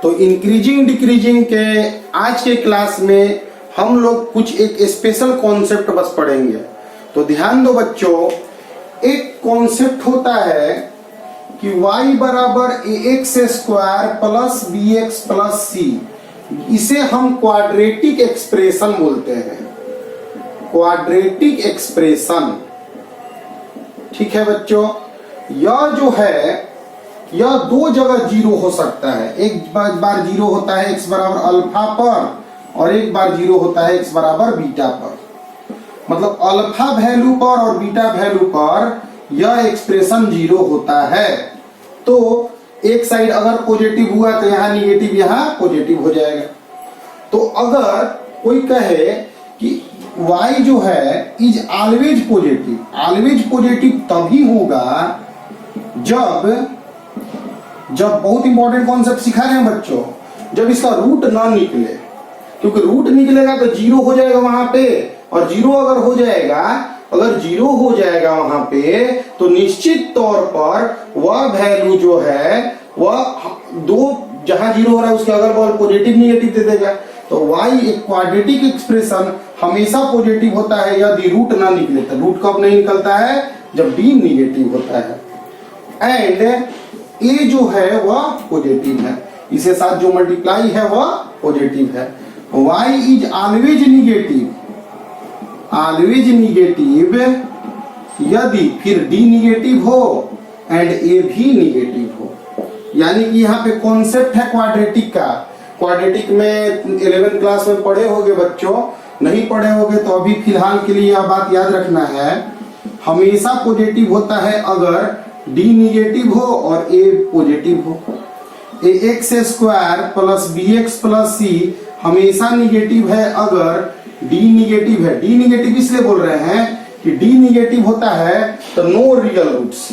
तो increasing decreasing के आज के क्लास में हम लोग कुछ एक स्पेशल कॉन्सेप्ट बस पढ़ेंगे। तो ध्यान दो बच्चों, एक कॉन्सेप्ट होता है कि y बराबर ax square plus bx plus c, इसे हम क्वाड्रेटिक एक्सप्रेशन बोलते हैं। क्वाड्रेटिक एक्सप्रेशन, ठीक है बच्चों। यह जो है यह दो जगह जीरो हो सकता है। एक बार जीरो होता है x बराबर अल्फा पर और एक बार जीरो होता है x बराबर बीटा पर। मतलब अल्फा वैल्यू पर और बीटा वैल्यू पर यह एक्सप्रेशन जीरो होता है। तो एक साइड अगर पॉजिटिव हुआ तो यहाँ निगेटिव, यहाँ पॉजिटिव हो जाएगा। तो अगर कोई कहे कि y जो है is always positive, always positive तभी होगा जब बहुत इंपॉर्टेंट कॉन्सेप्ट सिखा रहे हैं बच्चों, जब इसका रूट ना निकले। क्योंकि रूट निकलेगा तो जीरो हो जाएगा वहां पे, और जीरो अगर हो जाएगा, अगर जीरो हो जाएगा वहां पे, तो निश्चित तौर पर वह वैल्यू जो है वह दो, जहां जीरो हो रहा है उसके अगल बगल पॉजिटिव निगेटिव दे देगा। तो y एक क्वाड्रेटिक एक्सप्रेशन हमेशा पॉजिटिव होता है यदि रूट ना निकले। तो रूट कब नहीं निकलता है? जब d निगेटिव होता है। एंड a जो है वह पॉजिटिव है, इसे साथ जो मल्टीप्लाई है वह पॉजिटिव है। y is always negative, always negative यदि फिर d निगेटिव हो एंड a भी निगेटिव हो। यानी कि यहाँ पे कॉन्सेप्ट है क्वाड्रेटिक का। क्वाड्रेटिक में 11th क्लास में पढ़े होगे बच्चों, नहीं पढ़े होगे तो अभी फिलहाल के लिए यह बात याद रखना है, हमेशा पॉजिटिव होता है अगर d निगेटिव हो और a पॉजिटिव हो। ax square plus bx plus c हमेशा निगेटिव है अगर d निगेटिव है। d निगेटिव इसलिए बोल रहे हैं कि d निगेटिव होता है तो नो रियल रूट्स,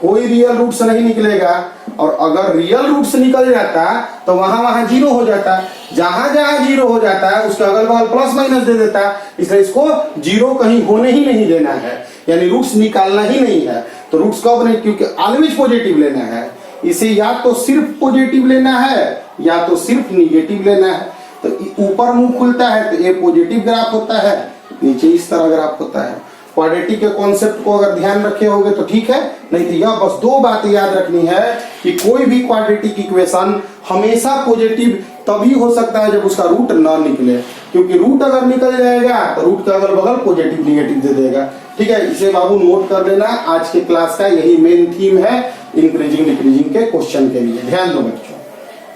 कोई रियल रूट्स नहीं निकलेगा। और अगर रियल रूट्स निकल जाता तो वहां जीरो हो जाता। जहां जहां जीरो हो जाता है उसके अगल बगल प्लस माइनस दे देता, इसलिए इसको जीरो कहीं होने ही नहीं देना है, यानी रूट्स निकालना ही नहीं है। तो रूट्स कब नहीं, क्योंकि ऑलवेज पॉजिटिव लेना है। इसे या तो सिर्फ पॉजिटिव लेना है या तो सिर्फ निगेटिव लेना है। तो ऊपर मुंह खुलता है तो ये पॉजिटिव ग्राफ होता है, नीचे इस तरह ग्राफ होता है। क्वाड्रेटिक के कॉन्सेप्ट को अगर ध्यान रखे होगे तो ठीक है, नहीं तो यह बस दो बातें याद रखनी है कि कोई भी क्वाड्रेटिक इक्वेशन हमेशा पॉजिटिव तभी हो सकता है जब उसका रूट ना निकले। क्योंकि रूट अगर निकल जाएगा तो रूट के अगल बगल पॉजिटिव निगेटिव दे देगा। ठीक है, इसे बाबू नोट कर लेना। आज के क्लास का यही मेन थीम है इंक्रीजिंग डिक्रीजिंग के क्वेश्चन के लिए। ध्यान दो बच्चों,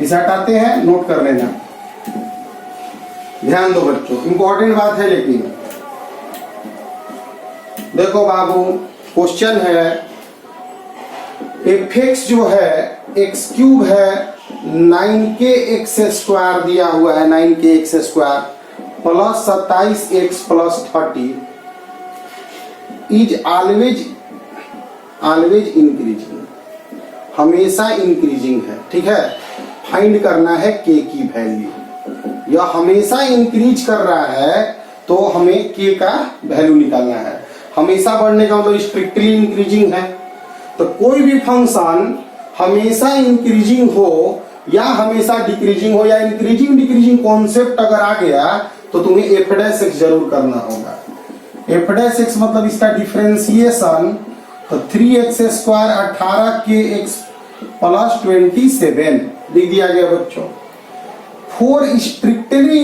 इसे हटाते हैं, नोट कर लेना। ध्यान दो बच्चों, इंपॉर्टेंट बात है। लेकिन देखो बाबू, क्वेश्चन है fx जो है x क्यूब है 9kx स्क्वायर दिया हुआ है, 9kx square plus 27x plus 30 is always increasing, हमेशा इंक्रीजिंग है। ठीक है, फाइंड करना है k की वैल्यू। यह हमेशा इंक्रीज कर रहा है तो हमें k का वैल्यू निकालना है। हमेशा बढ़ने का मतलब स्ट्रिक्टली इंक्रीजिंग है। तो कोई भी फंक्शन हमेशा इंक्रीजिंग हो या हमेशा डिक्रीजिंग हो, या इंक्रीजिंग डिक्रीजिंग कॉन्सेप्ट अगर आ गया तो तुम्हें f' जरूर करना होगा। f' मतलब इसका डिफरेंशिएशन। तो 3x स्क्वायर 18kx प्लस 27 लिख दिया गया बच्चों। फॉर स्ट्रिक्टली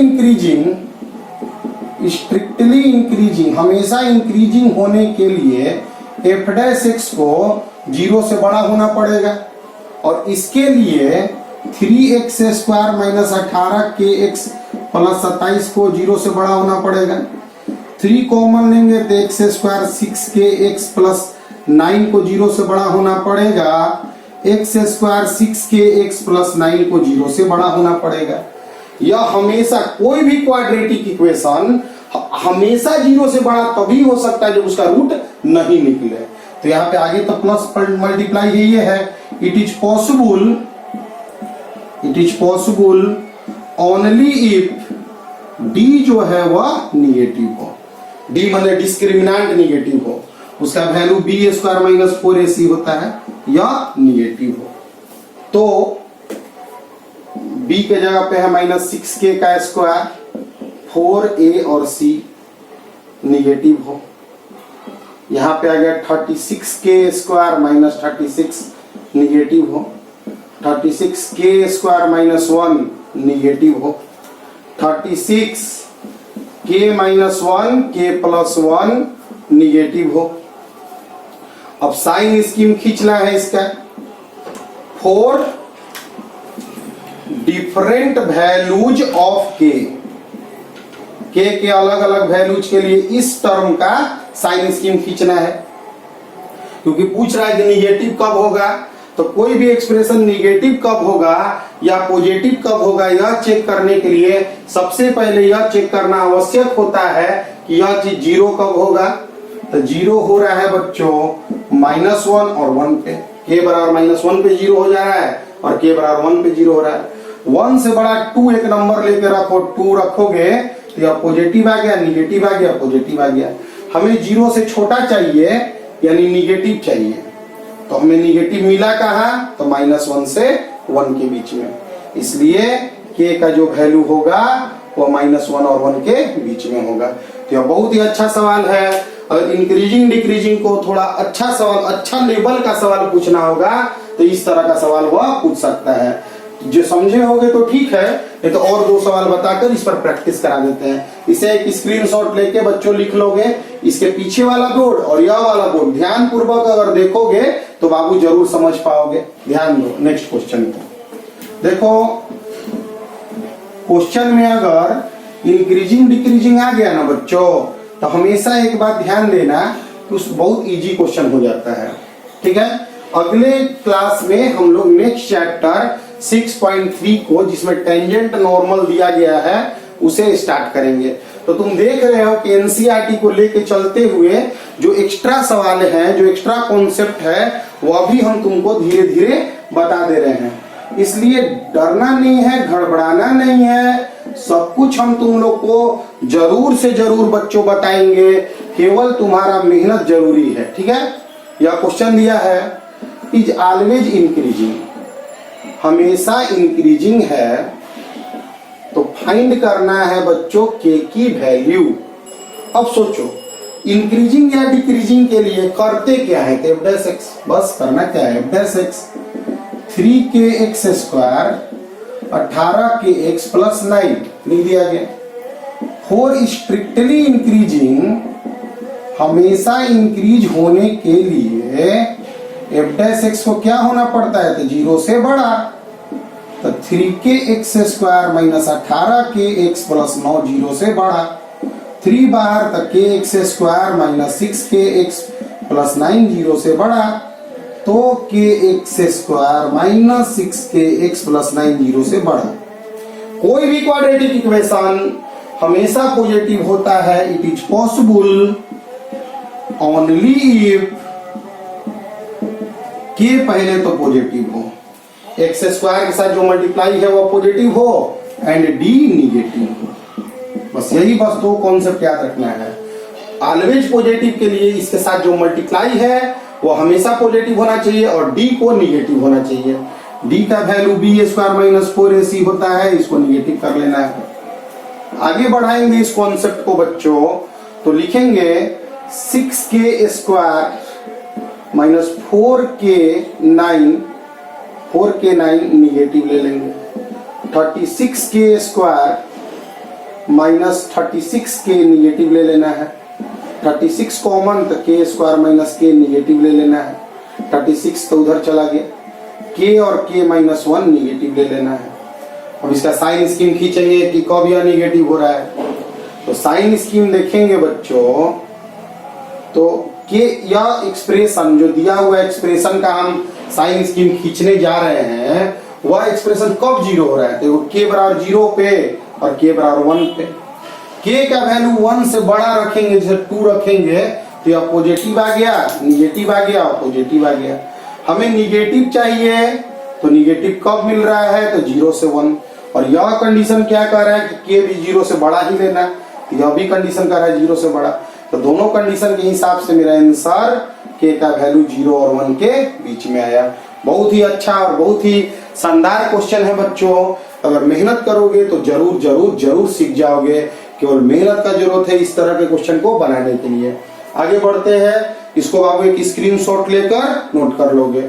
इंक्रीजिंग हमेशा इंक्रीजिंग होने के लिए f' को 0 से बड़ा होना पड़ेगा, और इसके लिए 3x square minus 18kx plus 27 को 0 से बड़ा होना पड़ेगा। 3 कॉमन लेंगे तो x स्क्वायर 6kx प्लस 9 को 0 से बड़ा होना पड़ेगा। x स्क्वायर 6kx प्लस 9 को 0 से बड़ा होना पड़ेगा। यह हमेशा कोई भी क्वाड्रेटिक इक्वेशन हमेशा 0 से बड़ा तभी हो सकता है जब उसका रूट नहीं निकले। तो यहाँ पे आगे तो प्लस मल्टीप्लाई ये है। It is possible only if d जो है वह निगेटिव हो। d मतलब डिस्क्रिमिनेंट निगेटिव हो, उसका value b square minus 4ac होता है, या निगेटिव हो। तो b के जगह पे है -6k का स्क्वायर, 4a और c निगेटिव हो। यहाँ पे आ गया 36k स्क्वायर -36 निगेटिव हो, 36k स्क्वायर -1 निगेटिव हो, 36k -1 k + 1 निगेटिव हो। अब साइन स्कीम खींचना है इसका, 4 डिफरेंट वैल्यूज ऑफ k के अलग अलग वैल्यूज के लिए इस टर्म का साइन स्कीम खींचना है, क्योंकि पूछ रहा है कि निगेटिव कब होगा। तो कोई भी एक्सप्रेशन निगेटिव कब होगा या पॉजिटिव कब होगा यह चेक करने के लिए सबसे पहले यह चेक करना आवश्यक होता है कि यह चीज जीरो कब होगा। तो जीरो हो रहा है बच्चों -1 और 1 पे, k बराबर -1 पे जीरो हो जा रहा है और k बराबर 1 पे जीरो हो रहा है। 1 से बड़ा 2 एक नंबर लेके रखो, 2 रखोगे तो यह पॉजिटिव आ गया, निगेटिव आ गया, पॉजिटिव आ गया। हमें 0 से छोटा चाहिए यानी निगेटिव चाहिए, तो हमें निगेटिव मिला कहाँ, तो -1 से 1 के बीच में, इसलिए k का जो वैल्यू होगा वो -1 और 1 के बीच में होगा। तो यह बहुत ही अच्छा सवाल है। अगर इंक्रीजिंग डिक्रीजिंग को थोड़ा अच्छा सवाल, अच्छा लेवल का सवाल पूछना होगा तो इस तरह का सवाल वह पूछ सकता है। जो समझे होगे तो ठीक है, नहीं तो और 2 सवाल बताकर इस पर प्रैक्टिस करा देते हैं। इसे एक स्क्रीनशॉट लेके बच्चों लिख लोगे, इसके पीछे वाला बोर्ड और यह वाला बोर्ड ध्यान पूर्वक अगर देखोगे तो बाबू जरूर समझ पाओगे। ध्यान दो नेक्स्ट क्वेश्चन को देखो। क्वेश्चन में अगर इंक्रीजिंग डिक्रीजिंग आ गया ना बच्चों, तो हमेशा एक बात ध्यान देना कि उस बहुत इजी क्वेश्चन हो जाता है, ठीक है। अगले क्लास में हम लोग नेक्स्ट चैप्टर 6.3 को, जिसमें टेंजेंट नॉर्मल दिया गया है, उसे स्टार्ट करेंगे। तो तुम देख रहे हो कि एनसीईआरटी को लेके चलते हुए जो एक्स्ट्रा सवाल हैं, जो एक्स्ट्रा कॉन्सेप्ट है, वह भी हम तुमको धीरे धीरे बता दे रहे हैं। इसलिए डरना नहीं है, घबराना नहीं है, सब कुछ हम तुम लोग को जरूर से जरूर बच्चों बताएंगे, केवल तुम्हारा मेहनत जरूरी है, ठीक है। यह क्वेश्चन दिया है, इज ऑलवेज इंक्रीजिंग, हमेशा इंक्रीजिंग है, तो फाइंड करना है बच्चों k की वैल्यू। अब सोचो इंक्रीजिंग या डिक्रीजिंग के लिए करते क्या है, तो f'(x), बस करना क्या है, f'(x), 3kx स्क्वायर 18kx + 9 लिख दिया गया। फॉर स्ट्रिक्टली इंक्रीजिंग, हमेशा इंक्रीज होने के लिए f'(x) को क्या होना पड़ता है, तो 0 से बड़ा, तो 3kx स्क्वायर -18kx + 9 0 से बड़ा, 3 बाहर, तो kx स्क्वायर -6kx + 9 0 से बड़ा, तो kx स्क्वायर -6kx + 9 0 से बड़ा। कोई भी क्वाड्रेटिक इक्वेशन हमेशा पॉजिटिव होता है। It is possible only if k पहले तो पॉजिटिव हो, x स्क्वायर के साथ जो मल्टीप्लाई है वो पॉजिटिव हो एंड d निगेटिव हो। बस यही बस 2 कॉन्सेप्ट याद रखना है। ऑलवेज पॉजिटिव के लिए इसके साथ जो मल्टीप्लाई है वो हमेशा पॉजिटिव होना चाहिए और d को निगेटिव होना चाहिए। d का वैल्यू b² - 4ac होता है, इसको निगेटिव कर लेना है। आगे बढ़ाएंगे इस कॉन्सेप्ट को बच्चों, तो लिखेंगे 6k स्क्वायर -4k9 निगेटिव ले लेंगे, 36k स्क्वायर -36k निगेटिव ले लेना है, 36 कॉमन, तो k स्क्वायर -k निगेटिव ले लेना है, 36 तो उधर चला गया, k और k -1 निगेटिव ले लेना है। अब इसका साइन स्कीम खींचेंगे कि कब यह निगेटिव हो रहा है, तो साइन स्कीम देखेंगे बच्चों, तो k यह एक्सप्रेशन जो दिया हुआ एक्सप्रेशन का हम साइन स्कीम खींचने जा रहे हैं, वह एक्सप्रेशन कब 0 हो रहा है, तो k बराबर 0 पे और k बराबर 1 पे। k का वैल्यू 1 से बड़ा रखेंगे, जैसे 2 रखेंगे, तो यह पॉजिटिव आ गया, निगेटिव आ गया और पॉजिटिव आ गया। हमें निगेटिव चाहिए, तो निगेटिव कब मिल रहा है, तो 0 से 1। और यह कंडीशन क्या कह रहा है कि k भी 0 से बड़ा ही लेना, यह भी कंडीशन कह रहा है 0 से बड़ा। तो दोनों कंडीशन के हिसाब से मेरा आंसर k का वैल्यू 0 और 1 के बीच में आया। बहुत ही अच्छा और बहुत ही शानदार क्वेश्चन है बच्चों, अगर मेहनत करोगे तो जरूर जरूर जरूर सीख जाओगे। केवल मेहनत का जरूरत है इस तरह के क्वेश्चन को बनाने के लिए। आगे बढ़ते हैं, इसको आप एक स्क्रीनशॉट लेकर नोट कर लोगे,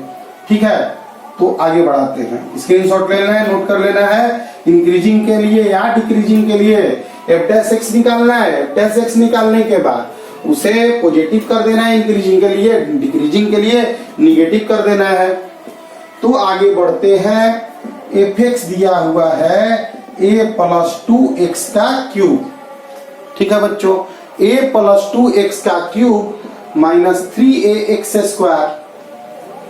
ठीक है। तो आगे बढ़ाते हैं, स्क्रीनशॉट लेना है, नोट कर लेना है। इंक्रीजिंग के लिए या डिक्रीजिंग के लिए f' निकालना है। f' निकालने के बाद उसे पॉजिटिव कर देना है इंक्रीजिंग के लिए, डिक्रीजिंग के लिए निगेटिव कर देना है। तो आगे बढ़ते हैं, fx दिया हुआ है a+2x का क्यूब, ठीक है बच्चों। a+2x का क्यूब -3ax²,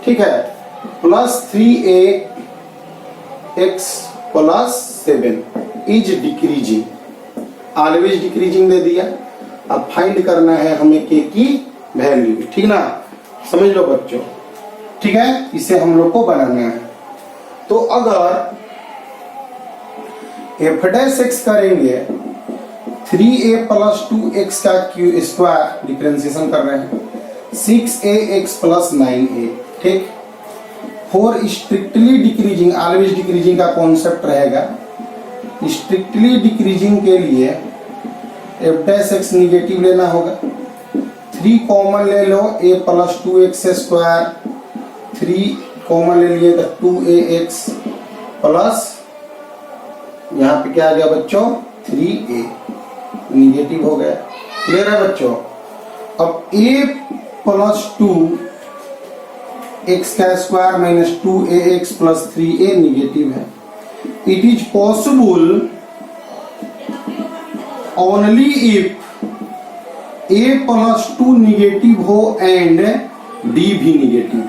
ठीक है, +3ax+7 is decreasing, always decreasing दे दिया। अब फाइंड करना है हमें k की वैल्यू, ठीक ना, समझ लो बच्चों, ठीक है। इसे हम लोग को बनाना है। तो अगर f' करेंगे 3a+2x का स्क्वायर, डिफरेंशिएशन कर रहे हैं, 6ax+9a, ठीक। For strictly decreasing, always decreasing का कॉन्सेप्ट रहेगा। स्ट्रिक्टली डिक्रीजिंग के लिए f' निगेटिव लेना होगा। 3 कॉमन ले लो, a+2x², 3 कॉमन ले लिए तो 2ax प्लस, यहाँ पे क्या आ गया बच्चों 3a, निगेटिव हो गया। क्लियर है बच्चों। अब a+2x² -2ax+3a निगेटिव है। It is possible only if a+2 negative हो एंड d भी निगेटिव हो।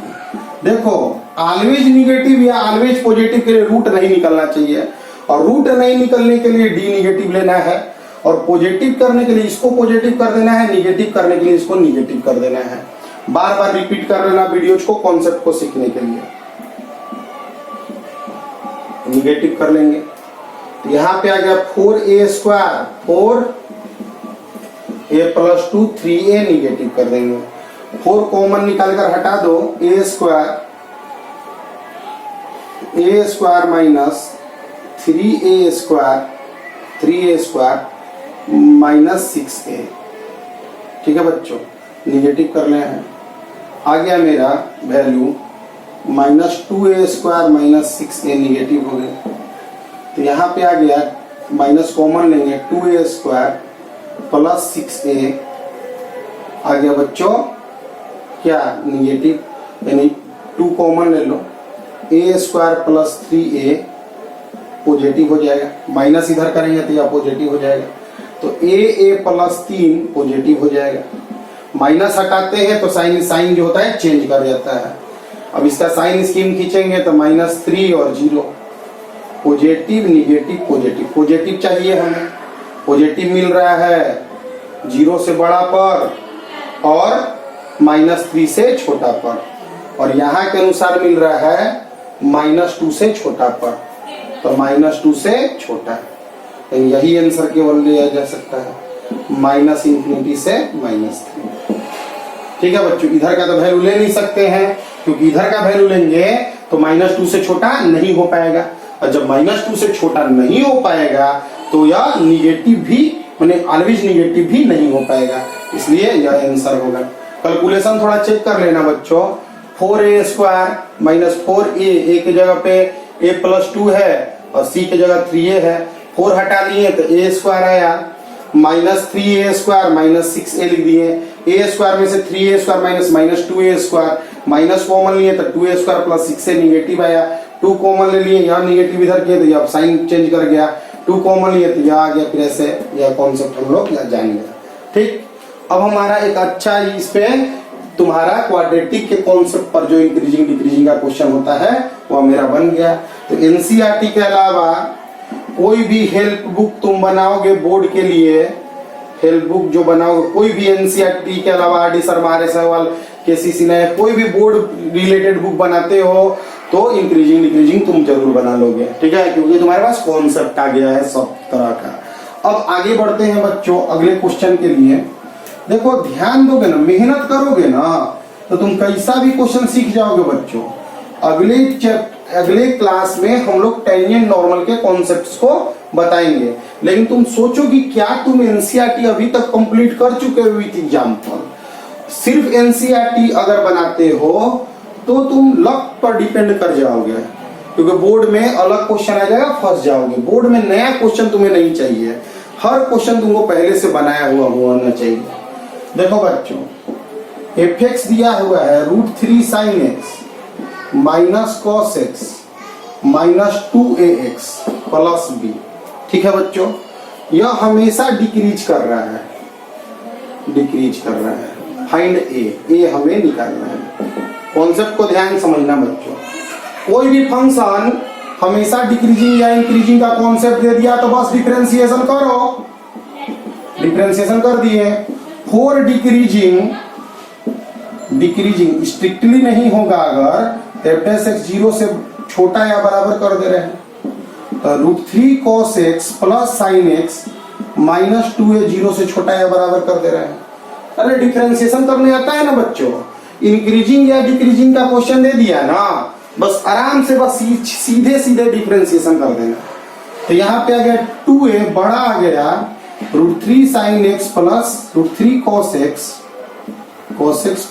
देखो ऑलवेज निगेटिव या ऑलवेज पॉजिटिव के लिए रूट नहीं निकलना चाहिए, और रूट नहीं निकलने के लिए d निगेटिव लेना है, और पॉजिटिव करने के लिए इसको पॉजिटिव कर देना है, निगेटिव करने के लिए इसको निगेटिव कर देना है। बार बार रिपीट कर लेना वीडियोज को, कॉन्सेप्ट को सीखने के लिए। निगेटिव कर लेंगे तो यहाँ पे आ गया 4a², 4a+2 3a, निगेटिव कर देंगे। 4 कॉमन निकाल कर हटा दो, a² -3a² -6a, ठीक है बच्चों, निगेटिव कर ले हैं। आ गया मेरा वैल्यू -2a² -6a, निगेटिव हो गया। तो यहाँ पे आ गया, माइनस कॉमन लेंगे, 2a² प्लस 6a आ गया बच्चों क्या निगेटिव, यानी 2 कॉमन ले लो, a² प्लस 3a पॉजिटिव हो जाएगा, माइनस इधर करेंगे तो यह पॉजिटिव हो जाएगा। तो a प्लस 3 पॉजिटिव हो जाएगा। माइनस हटाते हैं तो साइन जो होता है चेंज कर जाता है। अब इसका साइन स्कीम खींचेंगे तो -3 और 0, पॉजिटिव निगेटिव पॉजिटिव, पॉजिटिव चाहिए हमें, पॉजिटिव मिल रहा है 0 से बड़ा पर और -3 से छोटा पर, और यहाँ के अनुसार मिल रहा है -2 से छोटा पर, तो -2 से छोटा, तो यही आंसर केवल लिया जा सकता है, -∞ से -3। ठीक है बच्चों, इधर का तो वैल्यू ले नहीं सकते हैं, क्योंकि इधर का वैल्यू लेंगे तो -2 से छोटा नहीं हो पाएगा, और जब -2 से छोटा नहीं हो पाएगा तो यह निगेटिव भी, माने ऑलवेज निगेटिव भी नहीं हो पाएगा, इसलिए यह आंसर होगा। कैलकुलेशन थोड़ा चेक कर लेना बच्चों, 4a² -4a, a की जगह पे a+2 है और c की जगह 3a है, 4 हटा लिए तो a² आया, -3a² -6a लिख दिए, a² में से 3a² -2a², माइनस कॉमन लिए तो 2a² प्लस 6a निगेटिव आया, 2 कॉमन ले लिए, यहाँ निगेटिव इधर किए तो यह साइन चेंज कर गया, 2 कॉमन लिए तो यह आ गया, फिर ऐसे यह कॉन्सेप्ट हम लोग जानेंगे। ठीक, अब हमारा एक अच्छा इस पे तुम्हारा क्वाड्रेटिक के कॉन्सेप्ट पर जो इंक्रीजिंग डिक्रीजिंग का क्वेश्चन होता है वह मेरा बन गया। तो एनसीईआरटी के अलावा कोई भी हेल्प बुक तुम बनाओगे बोर्ड के लिए, हेल्प बुक जो बनाओगे, कोई भी एनसीईआरटी के अलावा R D Sharma, Sahiwal, KCC ने कोई भी बोर्ड रिलेटेड बुक बनाते हो तो इंक्रीजिंग डिक्रीजिंग तुम जरूर बना लोगे, ठीक है, क्योंकि तुम्हारे पास कॉन्सेप्ट आ गया है सब तरह का। अब आगे बढ़ते हैं बच्चों अगले क्वेश्चन के लिए। देखो ध्यान दोगे ना, मेहनत करोगे ना, तो तुम कैसा भी क्वेश्चन सीख जाओगे बच्चों। अगले अगले क्लास में हम लोग टेंजेंट नॉर्मल के कॉन्सेप्ट्स को बताएंगे। लेकिन तुम सोचो कि क्या तुम एनसीईआरटी अभी तक कंप्लीट कर चुके हो विथ एग्जाम्पल? सिर्फ एनसीईआरटी अगर बनाते हो तो तुम लक पर डिपेंड कर जाओगे, क्योंकि बोर्ड में अलग क्वेश्चन आ जाएगा, फंस जाओगे। बोर्ड में नया क्वेश्चन तुम्हें नहीं चाहिए, हर क्वेश्चन तुमको पहले से बनाया हुआ होना चाहिए। देखो बच्चों, fx दिया हुआ है √3 sin x minus cos x minus 2ax plus b। ठीक है बच्चों, यह हमेशा डिक्रीज कर रहा है, डिक्रीज कर रहा है। फाइंड ए हमें निकालना है। कॉन्सेप्ट को ध्यान समझना बच्चों, कोई भी फंक्शन हमेशा डिक्रीजिंग या इंक्रीजिंग का कॉन्सेप्ट दे दिया तो बस डिफरेंशिएशन करो, डिफरेंशिएशन कर दिए। फॉर डिक्रीजिंग स्ट्रिक्टली नहीं होगा अगर f' 0 से छोटा या बराबर कर दे रहे हैं तो √3 cos x plus sin x minus 2a 0 से छोटा या बराबर कर दे रहे हैं। अरे डिफरेंशिएशन करने आता है ना बच्चों, इंक्रीजिंग या डिक्रीजिंग का क्वेश्चन दे दिया ना, बस आराम से बस सीधे सीधे डिफरेंशिएशन कर देना। तो यहाँ पे आ गया 2a बड़ा आ गया √3 sin x plus √3 cos x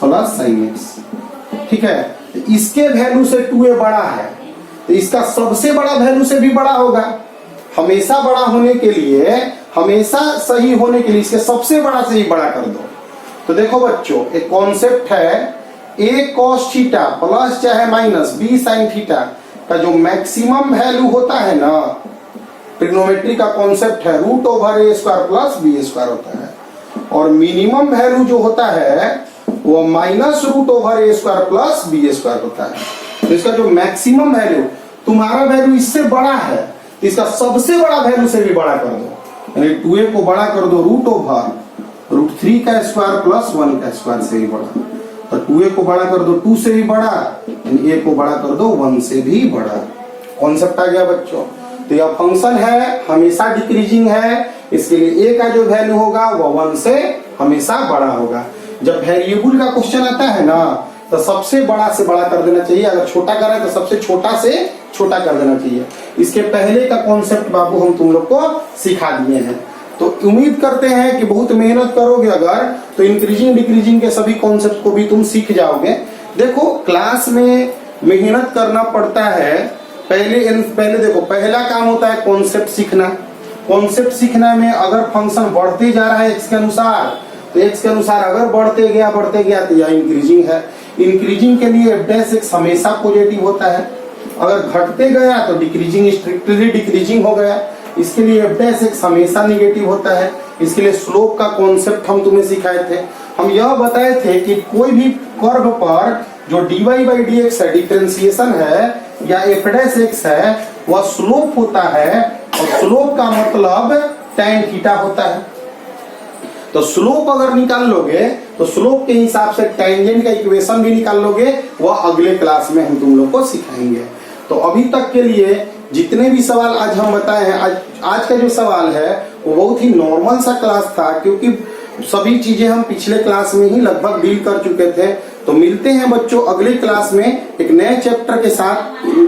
plus sin x। ठीक है, तो इसके वैल्यू से 2a बड़ा है तो इसका सबसे बड़ा वैल्यू से भी बड़ा होगा। हमेशा बड़ा होने के लिए, हमेशा सही होने के लिए इसके सबसे बड़ा से ही बड़ा कर दो। तो देखो बच्चों, एक कॉन्सेप्ट है a cos थीटा प्लस चाहे माइनस b sin थीटा का जो मैक्सिमम वैल्यू होता है ना, ट्रिग्नोमेट्री का कॉन्सेप्ट है √a² प्लस b² होता है, और मिनिमम वैल्यू जो होता है वो माइनस √a² प्लस b² होता है। तो इसका जो मैक्सिमम वैल्यू, तुम्हारा वैल्यू इससे बड़ा है तो इसका सबसे बड़ा वैल्यू से भी बड़ा कर दो, यानी 2a को बड़ा कर दो √3 का स्क्वायर प्लस 1 का स्क्वायर से भी बड़ा। तो 2a को बड़ा कर दो 2 से भी बड़ा, यानी a को बड़ा कर दो 1 से भी बड़ा। कॉन्सेप्ट आ गया बच्चों। तो यह फंक्शन है, हमेशा डिक्रीजिंग है, इसके लिए a का जो वैल्यू होगा वो 1 से हमेशा बड़ा होगा। जब वेरिएबल का क्वेश्चन आता है ना तो सबसे बड़ा से बड़ा कर देना चाहिए, अगर छोटा कर रहा है तो सबसे छोटा से छोटा कर देना चाहिए। इसके पहले का कॉन्सेप्ट बाबू हम तुम लोग को सिखा दिए हैं। तो उम्मीद करते हैं कि बहुत मेहनत करोगे अगर तो इंक्रीजिंग डिक्रीजिंग के सभी कॉन्सेप्ट को भी तुम सीख जाओगे। देखो, क्लास में मेहनत करना पड़ता है। पहले देखो, पहला काम होता है कॉन्सेप्ट सीखना। कॉन्सेप्ट सीखने में अगर फंक्शन बढ़ते जा रहा है x के अनुसार, तो x के अनुसार अगर बढ़ते गया तो यह इंक्रीजिंग है। इंक्रीजिंग के लिए f' हमेशा पॉजिटिव होता है, अगर घटते गया तो डिक्रीजिंग, स्ट्रिक्टली डिक्रीजिंग हो गया। इसके लिए f' हमेशा निगेटिव होता है। इसके लिए स्लोप का कॉन्सेप्ट हम तुम्हें सिखाए थे। हम यह बताए थे कि कोई भी कर्व पर जो dy/dx है, डिफरेंशिएशन है या f' है, वह स्लोप होता है, और स्लोप का मतलब tan थीटा होता है। तो स्लोप अगर निकाल लोगे तो स्लोप के हिसाब से टेंजेंट का इक्वेशन भी निकाल लोगे, वह अगले क्लास में हम तुम लोग को सिखाएंगे। तो अभी तक के लिए जितने भी सवाल आज हम बताए हैं, आज का जो सवाल है वो बहुत ही नॉर्मल सा क्लास था, क्योंकि सभी चीजें हम पिछले क्लास में ही लगभग डील कर चुके थे। तो मिलते हैं बच्चों अगले क्लास में एक नए चैप्टर के साथ,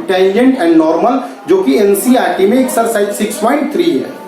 टेंजेंट एंड नॉर्मल, जो कि एनसीईआरटी में एक्सरसाइज 6.3 है।